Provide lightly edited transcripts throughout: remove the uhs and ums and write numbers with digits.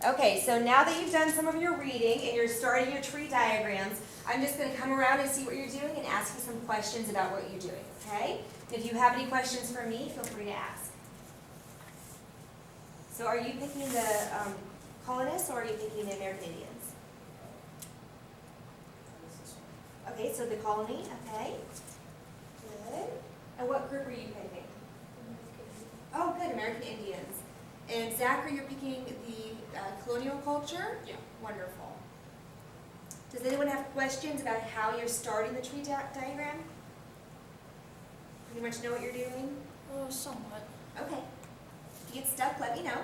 Okay, so now that you've done some of your reading and you're starting your tree diagrams, I'm just going to come around and see what you're doing and ask you some questions about what you're doing, okay? If you have any questions for me, feel free to ask. So are you picking the colonists or are you picking the American Indians? Okay, so the colony, okay. Good. And what group are you picking? Oh, good, American Indians. And Zachary, you're picking the colonial culture? Yeah. Wonderful. Does anyone have questions about how you're starting the tree diagram? Pretty much know what you're doing? Somewhat. Okay. If you get stuck, let me know.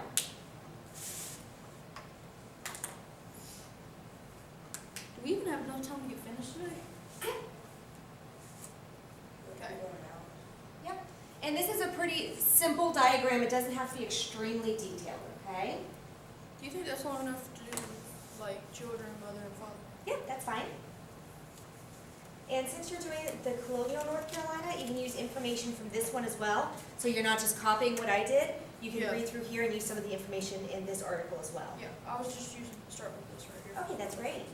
Do we even have enough time to get finished today? Okay. Yep. And this is a pretty simple diagram. It doesn't have to be extremely detailed, okay? Do you think that's long enough to do, like, children, mother, and father? Yeah, that's fine. And since you're doing the colonial North Carolina, you can use information from this one as well. So you're not just copying what I did. You can Yeah. read through here and use some of the information in this article as well. Yeah, I was just start with this right here. Okay, that's great.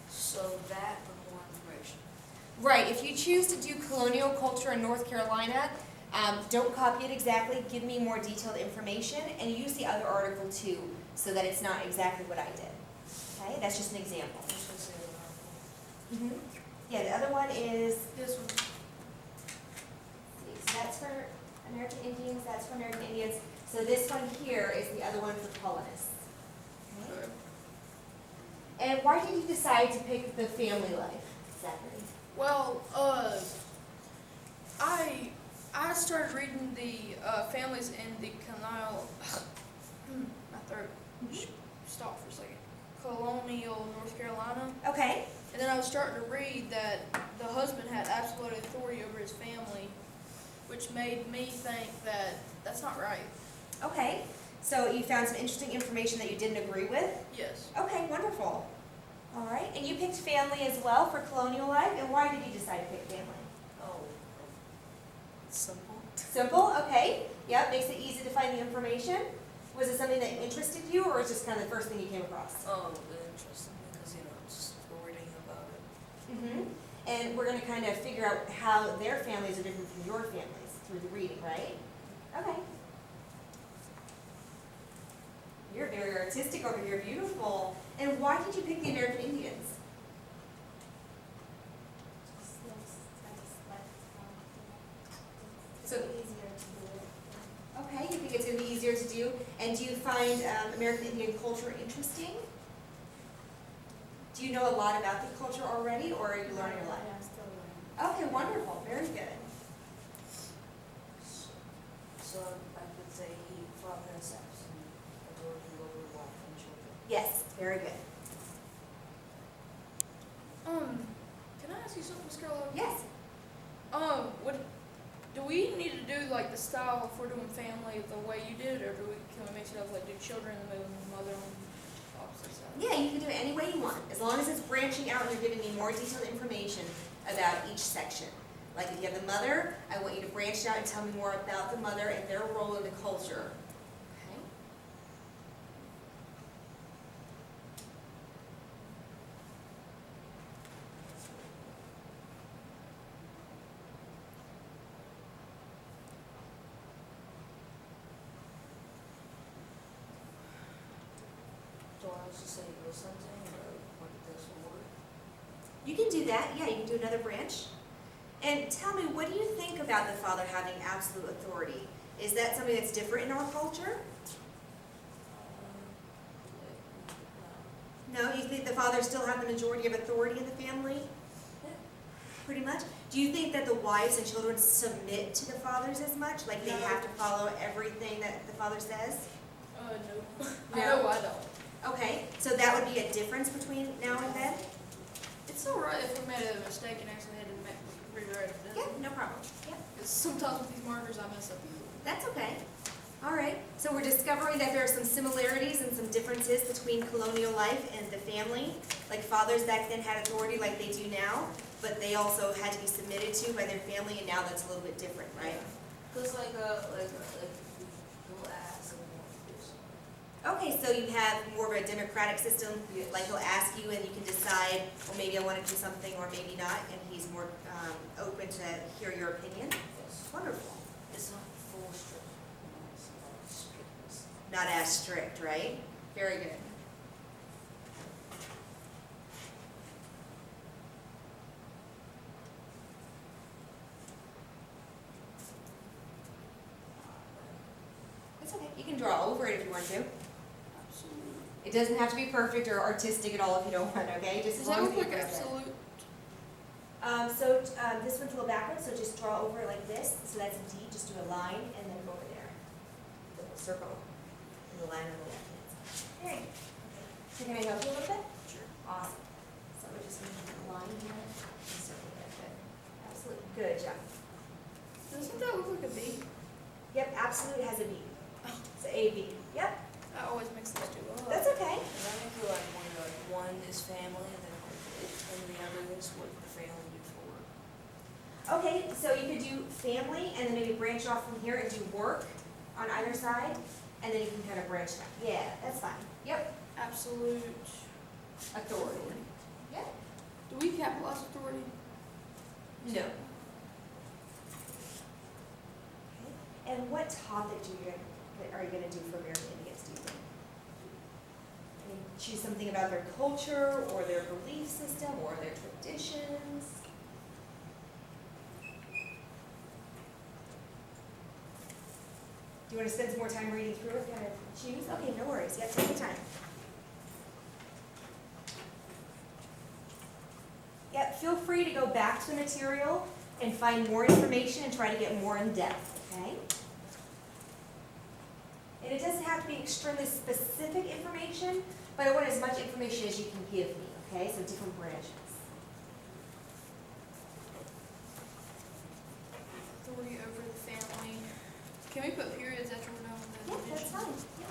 So that for more information. Right, if you choose to do colonial culture in North Carolina, don't copy it exactly, give me more detailed information, and use the other article too, so that it's not exactly what I did. Okay, that's just an example. Let's just say the article. Yeah, the other one is, This one. so that's for American Indians, that's for American Indians. So this one here is the other one for colonists. Okay. Okay. And why did you decide to pick the family life, Zachary? Well, I started reading the families in the canal. My throat. Stop for a second. Colonial North Carolina, Okay, and then I was starting to read that the husband had absolute authority over his family, which made me think that that's not right. okay. So you found some interesting information that you didn't agree with? Yes. Okay, wonderful. All right, and you picked family as well for colonial life, and why did you decide to pick family? Oh, simple. Simple, okay. Yep, makes it easy to find the information. Was it something that interested you, or was it just kind of the first thing you came across? Oh, interesting because just reading about it. Mm-hmm. And we're going to kind of figure out how their families are different from your families through the reading, right? Okay. You're very artistic over here, beautiful. And why did you pick the American Indians? So okay, you think it's going to be easier to do. And do you find American Indian culture interesting? Do you know a lot about the culture already, or are you learning a lot? I'm still learning. Okay, wonderful, very good. So I could say he father has absolute authority over wife and children. Yes, very good. Can I ask you something, Miss Carla? Yes. What do we need to do, like the style if we're doing family the way you did, or can we mix it up, like do children and then mother on the opposite side? Yeah, you can do it any way you want, as long as it's branching out and you're giving me more detailed information about each section. Like if you have the mother, I want you to branch it out and tell me more about the mother and their role in the culture. Okay? So I was to say or something or what this word. You can do that, yeah, you can do another branch. And tell me, what do you think about the father having absolute authority? Is that something that's different in our culture? No, you think the fathers still have the majority of authority in the family? Yeah. Pretty much. Do you think that the wives and children submit to the fathers as much? Like they No. have to follow everything that the father says? No. No? No, I don't. Okay, so that would be a difference between now and then? It's alright if we made a mistake and actually had to rewrite it. Yeah, no problem. Yep, Because sometimes with these markers I mess up easily. that's okay. All right, so we're discovering that there are some similarities and some differences between colonial life and the family. Like fathers back then had authority like they do now, but they also had to be submitted to by their family, and now that's a little bit different, right? Because like we'll ask and we'll do something. Okay. Okay, so you have more of a democratic system, like he'll ask you and you can decide, well, maybe I want to do something or maybe not, and he's more open to hear your opinion. Yes. Wonderful. It's not full strict, it's not strictness. Not as strict, right? Very good. It's okay, you can draw over it if you want to. Absolute. It doesn't have to be perfect or artistic at all if you don't want, okay? Just as Does that long as look you like get it. absolute? This one's a little backwards, so just draw over it like this. So that's a D, just do a line and then go over there. Little circle and the line on the left hand side. Very good. So can I help you a little bit? Sure. Awesome. So we're just going to put a line here and circle there. Good. Absolutely. Good job. Doesn't that look like a B? Yep, absolute has a B. It's A, B. Yep, That always makes those two up. that's okay. And I think you like one is family and then the other is what the family do for work. Okay, so you could do family and then maybe branch off from here and do work on either side. And then you can kind of branch down. Yeah, that's fine. Yep. Absolute. Authority. Yep. Do we capitalize authority? No. And what topic are you going to do for American Indians, do you think? I mean, choose something about their culture or their belief system or their traditions. Do you want to spend some more time reading through it, kind of choose? Okay, no worries. Yep, take your time. Yep, feel free to go back to the material and find more information and try to get more in depth, okay? And it doesn't have to be extremely specific information, but I want as much information as you can give me, okay? So different branches. Authority over the family. Can we put periods after we're done with the Yeah, that's division? fine. Yeah.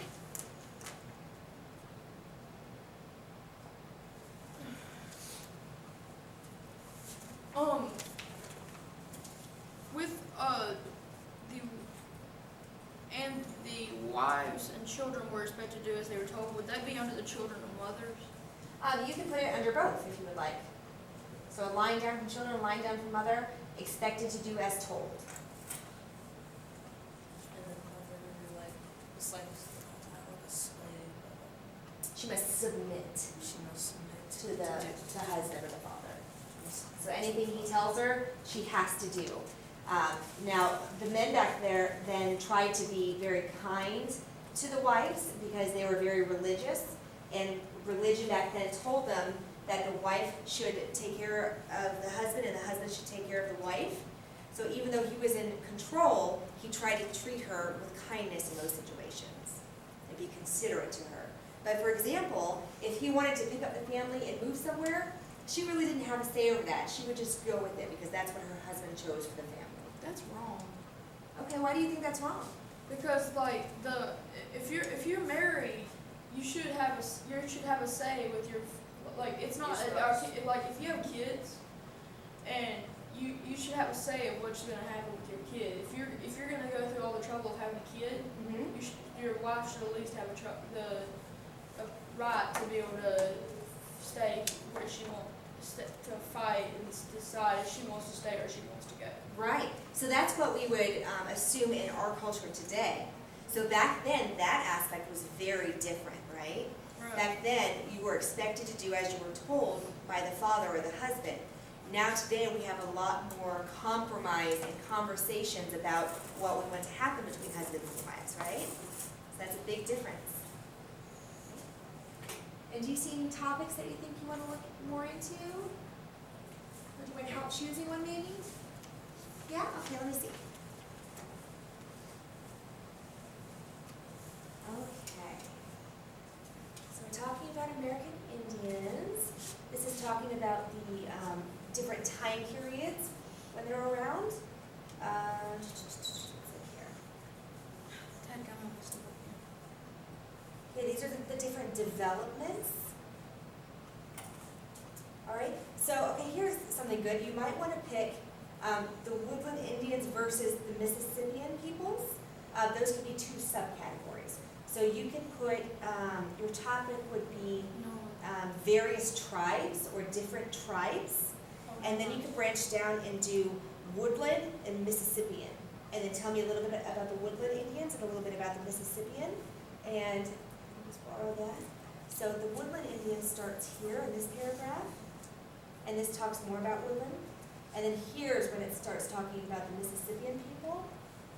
With the and the wives and children were expected to do as they were told, would that be under the children and mothers? You can put it under both if you would like. So a line down from children, a line down from mother, expected to do as told. And then mother, like, it's like a slave. She must submit She must submit to the husband or the father. So anything he tells her, she has to do. Now, the men back there then tried to be very kind to the wives because they were very religious, and religion back then told them that the wife should take care of the husband and the husband should take care of the wife. So even though he was in control, he tried to treat her with kindness in those situations and be considerate to her. But for example, if he wanted to pick up the family and move somewhere, she really didn't have a say over that. She would just go with it because that's what her husband chose for the family. That's wrong. Okay, why do you think that's wrong? Because like if you're married, you should have a say with your, like, it's not Your our spouse. like if you have kids, and you should have a say of what's going to happen with your kid. If you're going to go through all the trouble of having a kid, Mm-hmm. your wife should at least have the right to be able to stay where she wants to fight and decide if she wants to stay or she wants to go. Right. So that's what we would assume in our culture today. So back then, that aspect was very different, right? Back then, you were expected to do as you were told by the father or the husband. Now today, we have a lot more compromise and conversations about what would want to happen between husbands and wives, right? So that's a big difference. And do you see any topics that you think you want to look more into? Or do you want help choosing one maybe? Yeah? Okay, let me see. Okay. So we're talking about American Indians. This is talking about the different time periods when they're around. Let's see here. Okay, these are the different developments. All right, so okay, here's something good. You might want to pick the Woodland Indians versus the Mississippian peoples. Those could be two subcategories. So you can put, your topic would be No. various tribes or different tribes. And then you can branch down and do woodland and Mississippian. And then tell me a little bit about the woodland Indians and a little bit about the Mississippian. And let's borrow that. So the woodland Indian starts here in this paragraph. And this talks more about woodland. And then here's when it starts talking about the Mississippian people.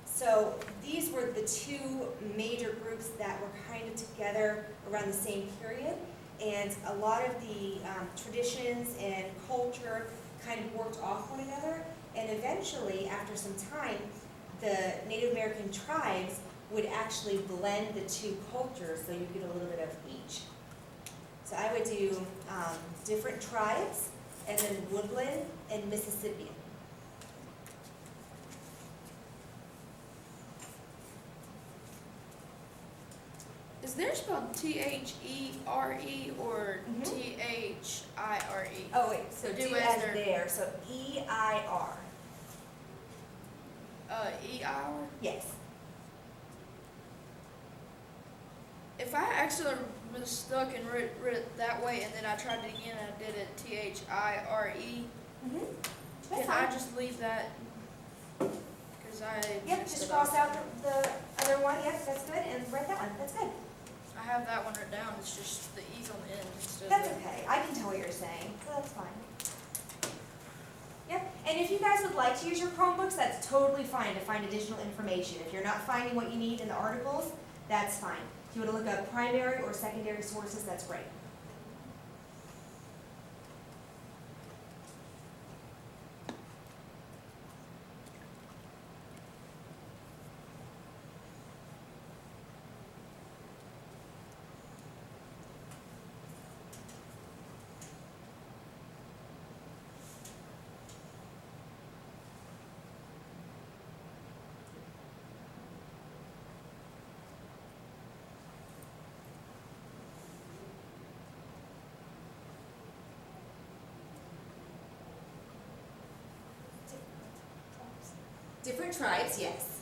So these were the two major groups that were kind of together around the same period. And a lot of the traditions and culture kind of worked off one another. And eventually, after some time, the Native American tribes would actually blend the two cultures, so you get a little bit of each. So I would do different tribes, and then woodland and Mississippian. Is there spelled T-H-E-R-E or Mhm. T-H-I-R-E? Oh wait, so Do do as as there. there, so E-I-R. E-I-R? Yes. If I actually was stuck and read it that way and then I tried it again and I did it T-H-I-R-E, Mm-hmm. That's can I fine. just leave that? Because I Yep, messed just it cross up. out the other one, yep, that's good, and write that one, that's good. I have that one written down, it's just the E's on the end instead That's of okay, I can tell what you're saying, so that's fine. Yep, and if you guys would like to use your Chromebooks, that's totally fine to find additional information. If you're not finding what you need in the articles, that's fine. If you want to look up primary or secondary sources, that's great. Different tribes, yes.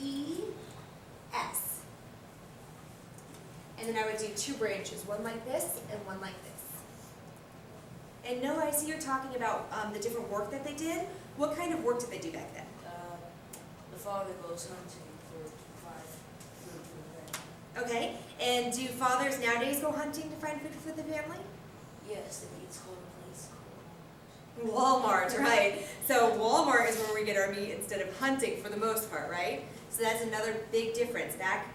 T-R-I-B-E-S. And then I would do two branches, one like this and one like this. And no, I see you're talking about the different work that they did. What kind of work did they do back then? The father goes hunting to provide food for the family. Okay, and do fathers nowadays go hunting to find food for the family? Yes, and it's called a place called. Walmart, right. So Walmart is where we get our meat instead of hunting for the most part, right? So that's another big difference. Back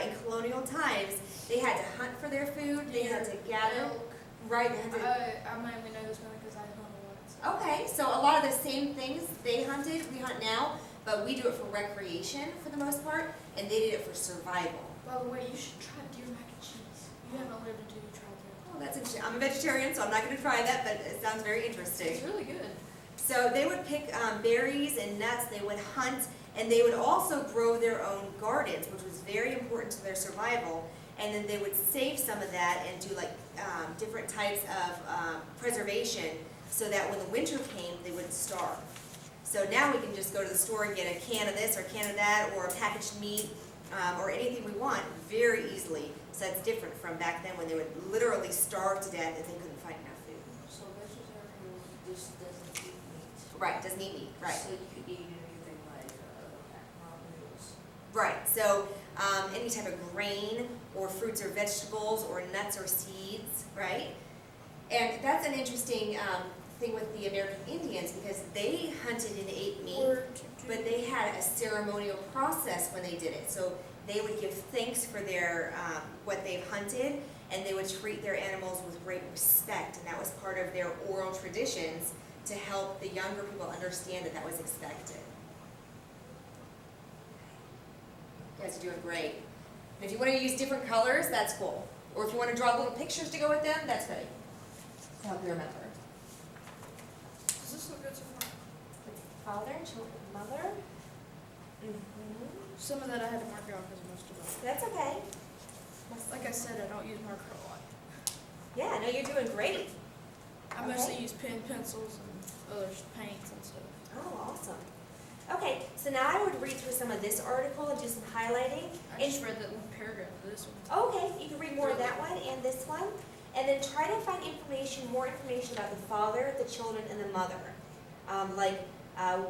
in colonial times, they had to hunt for their food, they had to gather, elk. right, they had to. I mainly know this one because I hunted once. Okay, so a lot of the same things they hunted, we hunt now, but we do it for recreation for the most part, and they did it for survival. By the way, you should try deer mac and cheese. You haven't lived until you tried that. Oh, that's interesting. I'm a vegetarian, so I'm not going to try that, but it sounds very interesting. It's really good. So they would pick berries and nuts, they would hunt, and they would also grow their own gardens, which was very important to their survival. And then they would save some of that and do like different types of preservation so that when the winter came, they wouldn't starve. So now we can just go to the store and get a can of this or a can of that or a packaged meat or anything we want very easily. So that's different from back then when they would literally starve to death if they couldn't find enough food. So vegetarian just doesn't eat meat. Right, doesn't eat meat, right. So you could eat anything like noodles. Right, so any type of grain or fruits or vegetables or nuts or seeds, right? And that's an interesting thing with the American Indians because they hunted and ate meat, but they had a ceremonial process when they did it. So they would give thanks for their what they've hunted, and they would treat their animals with great respect, and that was part of their oral traditions to help the younger people understand that that was expected. You guys are doing great. And if you want to use different colors, that's cool. Or if you want to draw little pictures to go with them, that's great. To help you remember. Does this look good so far? Father, children, mother. Some of that I had to mark out because most of it. That's okay. Like I said, I don't use marker a lot. Yeah, no, you're doing great. I Okay. mostly use pen, pencils, and other paints and awesome. Okay, so now I would read through some of this article and do some highlighting. I just read that one paragraph of this one. Okay, you can read more of that one and this one. And then try to find more information about the father, the children, and the mother.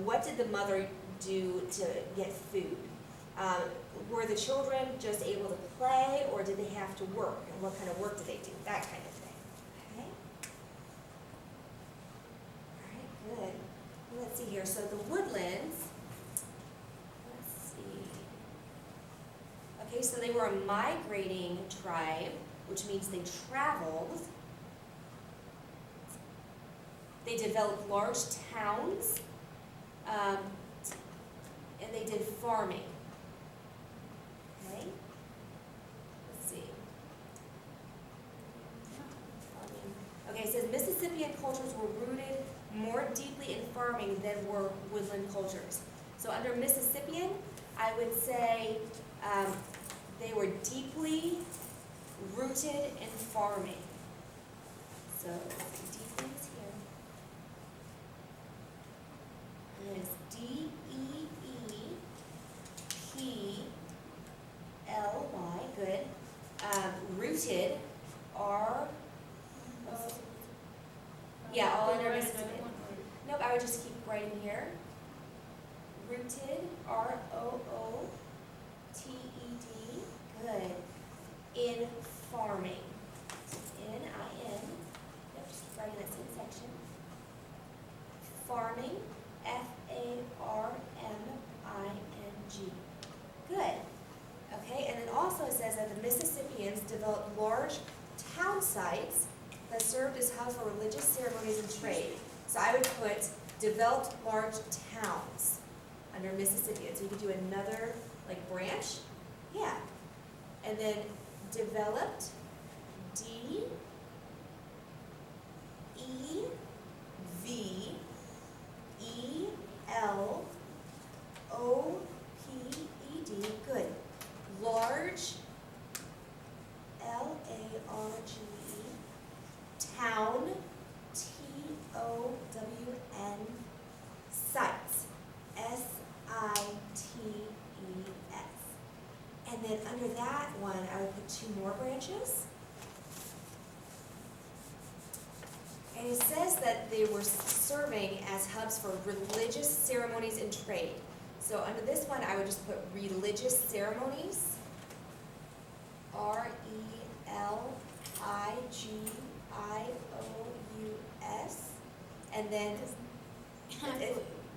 What did the mother do to get food? Were the children just able to play, or did they have to work? And what kind of work did they do? That kind of thing. Okay? All right, good. Let's see here. So the woodlands, let's see. Okay, so they were a migrating tribe, which means they traveled. They developed large towns, and they did farming. Okay? Let's see. Farming. Okay, it says Mississippian cultures were rooted more deeply in farming than were woodland cultures. So under Mississippian, I would say they were deeply rooted in farming. So deeply is here. And it's D-E-E-P-L-Y, good. Rooted, R-O, yeah, all under Mississippi. Nope, I would just keep writing here. Rooted, R-O-O-T-E-D, good. In farming. N-I-N, yep, just keep writing that same section. Farming, F-A-R-M-I-N-G. Good. Okay, and then also it says that the Mississippians developed large town sites that served as hubs for religious ceremonies and trade. So I would put developed large towns under Mississippian. So you could do another branch. Yeah. And then developed, D-E-V-E-L-O-P-E-D, good. Large, L-A-R-G-E, town, T-O-W-N, sites, S-I-T-E-S. And then under that one, I would put 2 more branches. And it says that they were serving as hubs for religious ceremonies and trade. So under this one, I would just put religious ceremonies, R-E-L-I-G-I-O-U-S, and then,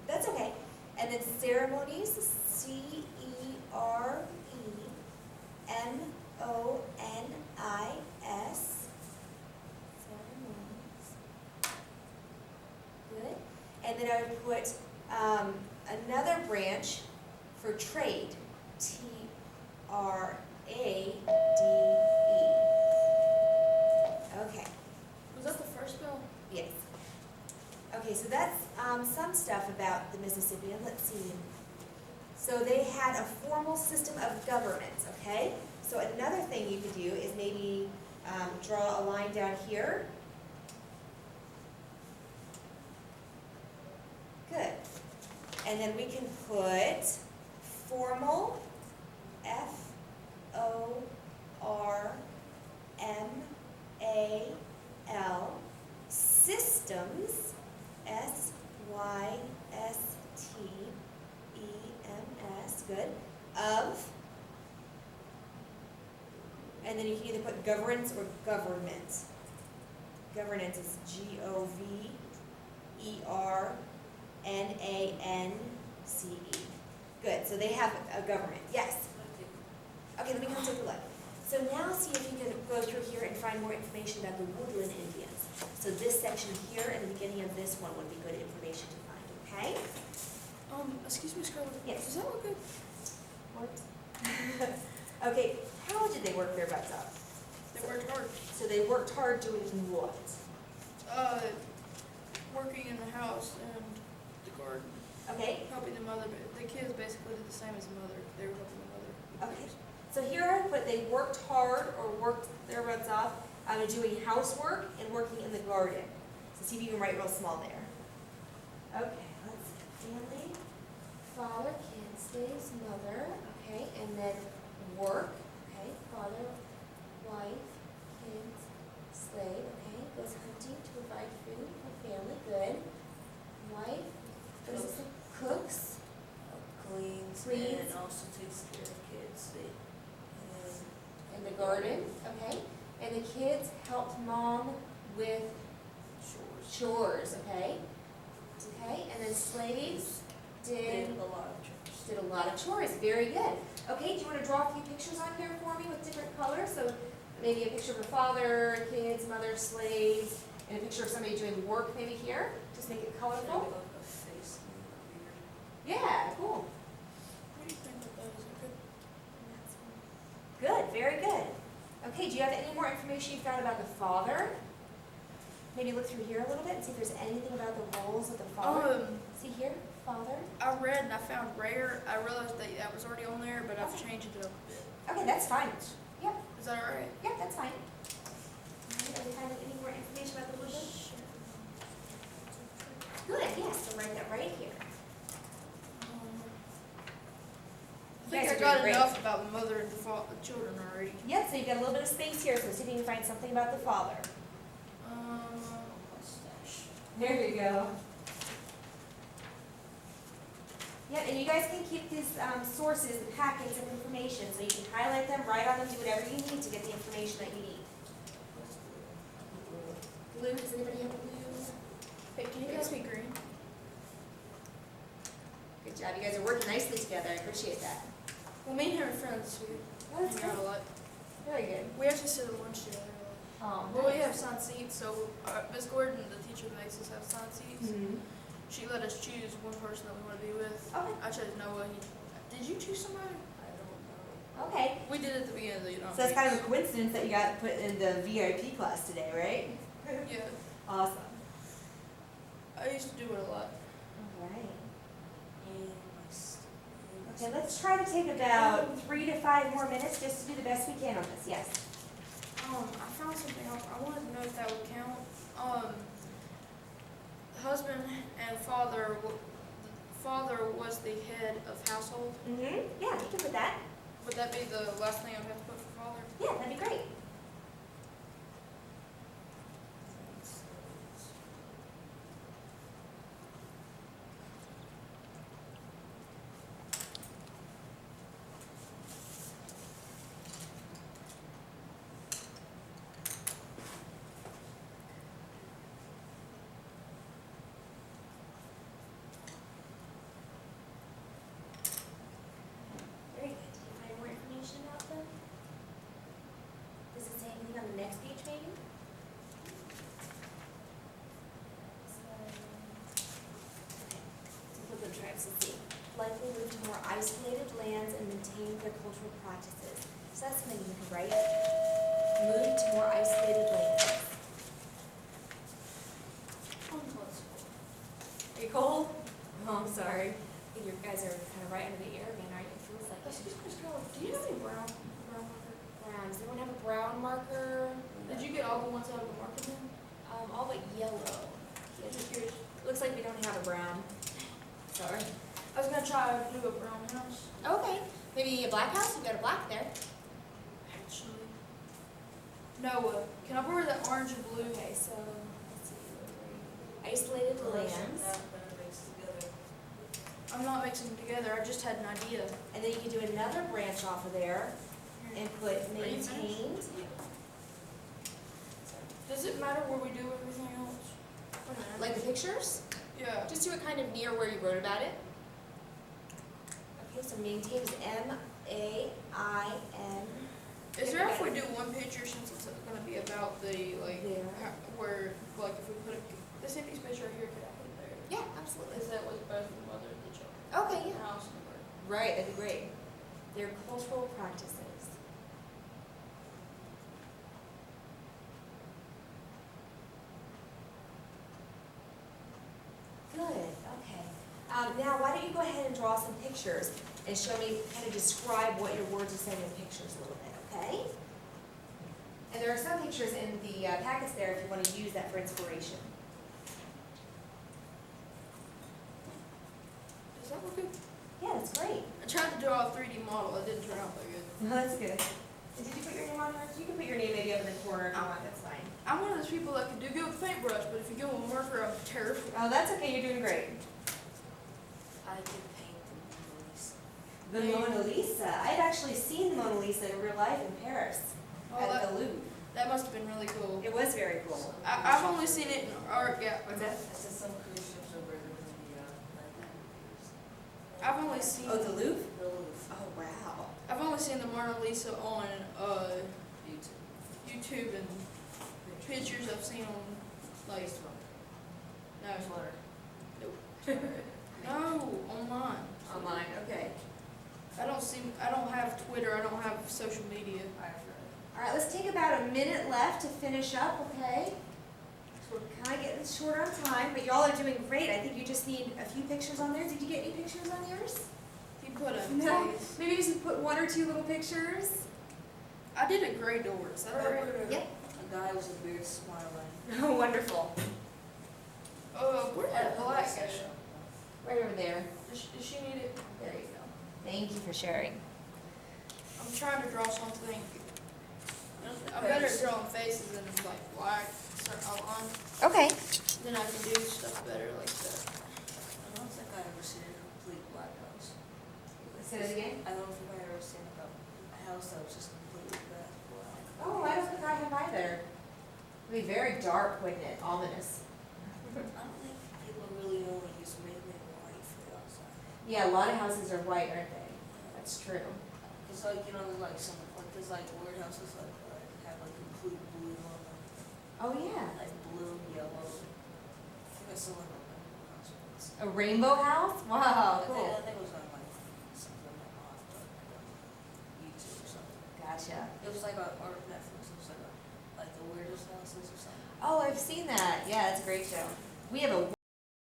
that's okay, and then ceremonies, C-E-R-E-M-O-N-I-S, ceremonies, good, and then I would put another branch for trade, T-R-A-D-E. Okay. Was that the first bill? Yes. Okay, so that's some stuff about the Mississippian. Let's see. So they had a formal system of government, okay? So another thing you could do is maybe draw a line down here. Good. And then we can put formal, F-O-R-M-A-L, systems, S-Y-S-T-E-M-S, good, of, and then you can either put governance or government. Governance is G-O-V-E-R-N-A-N-C-E. Good, so they have a government, yes. Okay, let me go take a look. So now see if you can go through here and find more information about the woodland Indians. So this section here and the beginning of this one would be good information to find, okay? Excuse me, Scarlett. Yes. Does that look good? What? Okay, how did they work their butts off? They worked hard. So they worked hard doing what? Working in the house and the garden, Okay, helping the mother, but the kids basically did the same as the mother. They were helping the mother. okay. So here I put they worked hard or worked their butts off doing housework and working in the garden. So see if you can write real small there. Okay, let's see. Family. slave's mother, okay, and then work, okay, father, wife, kids, slave, okay, goes hunting to provide food for family, good. Wife, goes to cooks, Cleans Cleans. and also takes care of kids. in the garden, okay, and the kids helped mom with chores, okay? Okay, and then slaves Did did a lot of chores. did a lot of chores, very good. Okay, do you want to draw a few pictures on here for me with different colors? So maybe a picture of a father, kids, mother, slaves, and a picture of somebody doing work maybe here. Just make it Maybe colorful. like a face and a beard. Yeah, cool. What do you think of those? Good, very good. Okay, do you have any more information you found about the father? Maybe look through here a little bit and see if there's anything about the roles of the father. See here, father. I read and I found rare. I realized that was already on there, but I've changed it up a bit. Okay, that's fine. Yep, Is that alright? yep, that's fine. All right, are we having any more information about the woodland? Good, yes, so write that right here. I You think guys I are got doing great. enough about the mother and the children already. Yep, so you've got a little bit of space here, so see if you can find something about the father. Mustache. There you go. Yeah, and you guys can keep these sources, the packets of information, so you can highlight them, write on them, do whatever you need to get the information that you need. Blue, does anybody have blue? Hey, can you guys be green? Good job, you guys are working nicely together, I appreciate that. Well, me and him are friends. We Oh, that's hang out good. a lot. Very good. We actually sit at lunch together. Well, we have assigned seats, so Miss Gordon, the teacher that makes us have assigned seats, Mhm. she let us choose one person that we want to be with. Okay. I chose Noah. Did you choose somebody? I don't know. Okay, We did at the beginning of the so that's kind of a coincidence that you got put in the VIP class today, right? Yeah, Awesome. I used to do it a lot. All right. And mustache. Okay, let's try to take about 3 to 5 more minutes just to do the best we can on this, yes. I found something else. I wanted to know if that would count. Husband and father. Father was the head of household. Mm-hmm, yeah, you can put that. Would that be the last thing I'd have to put for father? Yeah, that'd be great. Very good. Do you find more information about them? Does it say anything on the next page, maybe? So flip the tribes and see. Likely move to more isolated lands and maintain their cultural practices. So that's something you can write. Move to more isolated lands. Are you cold? Oh, I'm sorry. I think you guys are kind of right under the air again, aren't you? It feels like Excuse me, Miss Carol, do you have any brown marker? brown. Does anyone have a brown marker? Did you get all the ones out of the marker bin? All but yellow. Just curious. Looks like we don't have a brown. Sorry. I was gonna try to do a brown house. Okay. Maybe a black house? You've got a black there. Actually. Noah, can I borrow that orange and blue? Okay, so let's see. Isolated lands. That mixed together. I'm not mixing them together. I just had an idea. And then you can do another branch off of there and put Are you finished? maintained. Does it matter where we do everything else? Wait a minute. Like the pictures? Yeah. Just do it kind of near where you wrote about it. Okay, so maintain is M-A-I-N. Is there if we do one picture since it's gonna be about the like There. where like if we put this empty space right here, could I put it there? Yeah, absolutely. Because that was both the mother and the children. Okay, The yeah. house and the garden. Right, that'd be great. Their cultural practices. Good, okay. Now, why don't you go ahead and draw some pictures and show me, kind of describe what your words are saying in pictures a little bit, okay? And there are some pictures in the packets there if you want to use that for inspiration. Does that look good? Yeah, that's great. I tried to draw a 3D model. It didn't turn out that good. No, that's good. Did you put your name on yours? You can put your name maybe up in the corner if you want, that's fine. I'm one of those people that can do good with paintbrush, but if you go with marker, I'm terrible. Oh, that's okay, you're doing great. I could paint the The Mona Lisa. Mona Lisa. I'd actually seen the Mona Lisa in real life in Paris Oh, at that, the Louvre. that must have been really cool. It was very cool. I've only seen it in art, yeah. What's that? I said some cruise ships are better than the, I've only seen Oh, the Louvre? the Louvre. Oh, wow. I've only seen the Mona Lisa on YouTube. YouTube and pictures I've seen on like no, Twitter. no, online. Online, okay. I don't have Twitter. I don't have social media. All right, let's take about a minute left to finish up, okay? So we're kind of getting short on time, but y'all are doing great. I think you just need a few pictures on there. Did you get any pictures on yours? If you put a No. face. Maybe just put one or two little pictures. I did a gray door. Is that right? Yep. A guy with a beard smiling. Oh, wonderful. Where's that black guy? Right over there. Does she need it? There you go. Thank you for sharing. I'm trying to draw something. I'm better at drawing faces than like black certain outline. Okay. Then I can do stuff better like that. I don't think I ever seen a complete black house. Say that again. I don't think I ever seen a house that was just completely black. Oh, I don't think I have either. It'd be very dark, wouldn't it? Ominous. I don't think people really only use mainly white for the outside. Yeah, a lot of houses are white, aren't they? That's true. It's like, you know, there's like some, like, there's like weird houses like, have like complete blue on them. Oh, yeah. Like blue, yellow. I think I saw like a house once. A rainbow house? Wow, I cool. think it was on like something like on YouTube or something. Gotcha. It was like on Netflix. It was like the weirdest houses or something. Oh, I've seen that. Yeah, it's a great show. We have a